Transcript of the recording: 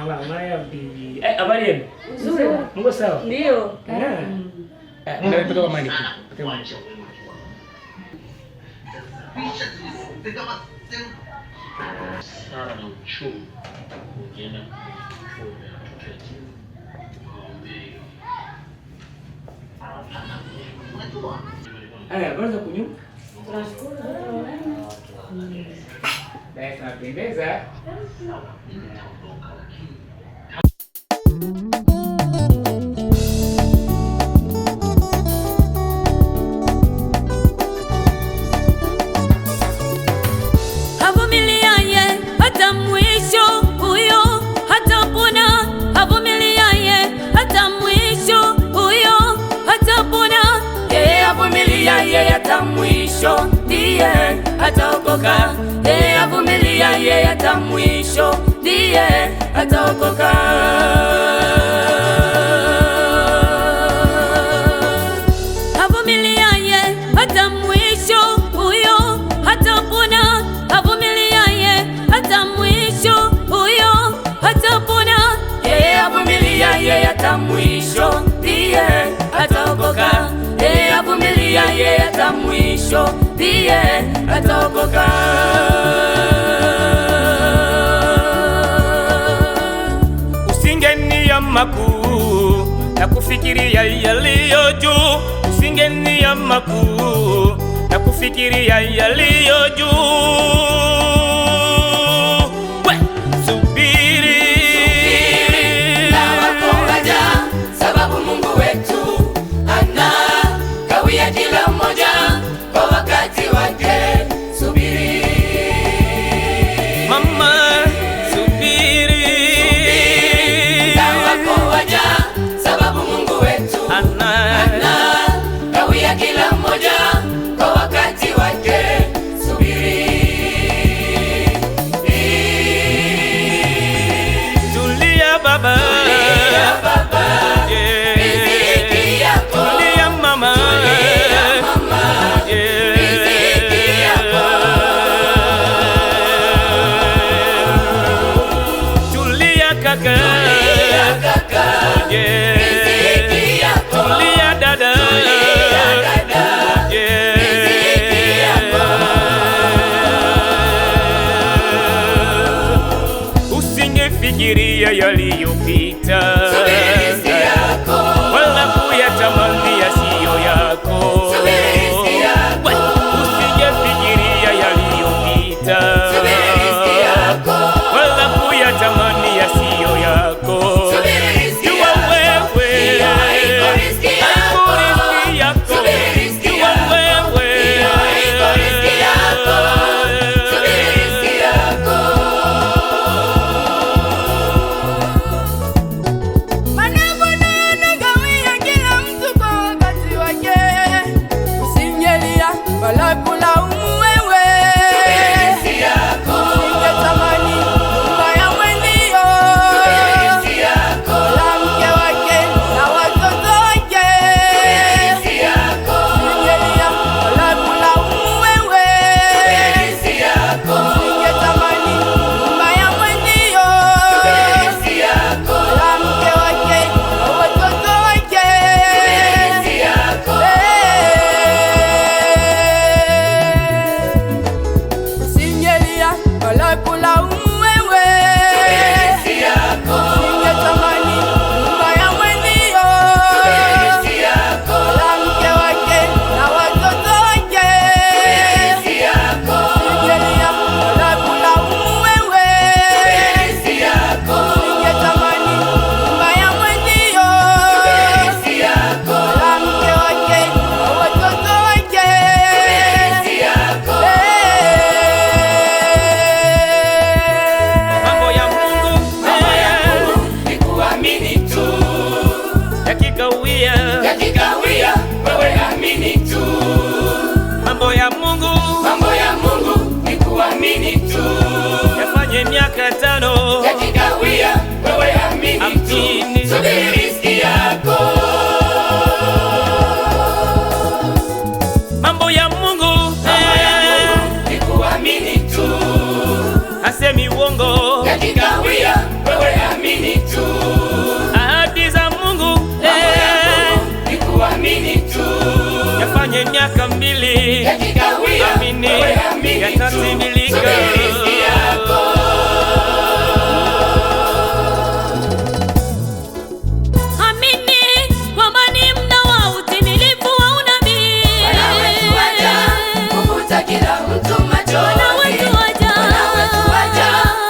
Mama Abdi. Habari yenu? Nzuri. Mungu sawa? Ndio. Ndio kutoka mali. Sana na uchungu ungeenda kufuga watoto yatima. Kwanza kunywa. Tunashukuru. Basi napendeza. Havumiliaye hata mwisho, huyo hatapona. Havumiliaye hata mwisho, huyo hatapona. Yeye avumiliaye hata mwisho ndiye ataokoka. Yeye avumiliaye hata mwisho ndiye ataokoka. Avumiliaye hata mwisho, huyo hatapona. Avumiliaye hata mwisho, huyo hatapona. Yeye avumiliaye hata mwisho ndiye ataokoka. Yeye avumiliaye hata mwisho ndiye ataokoka. Usingenia makuu na kufikiria yaliyo juu. Usingenia makuu na kufikiria yaliyo juu. Subiri na wakongaja, sababu Mungu wetu anakawia kila mmoja kwa wakati wake. Subiri mama, subiri na wakongaja, sababu Mungu wetu anakawia kila mmoja kwa wakati wake. Subiri. Tulia baba, Tulia baba, riziki yako. tulia mama, Tulia mama, riziki yako. tulia kaka, Tulia kaka, riziki yako. tulia dada, Tulia dada, riziki yako. Usingefikiria yaliyopita Subiri riziki yako. wala kuyatamani yasiyo yako. Subiri riziki yako. Usingefikiria yaliyopita Subiri riziki yako. wala kuyatamani yasiyo yako. Subiri riziki Jua yako. wewe Iko riziki yako. iko riziki yako. Subiri riziki Jua yako. wewe Iko riziki yako. Subiri riziki yako. kwenye miaka 2, yakikawia, amini wewe amini tu. yatatimilika.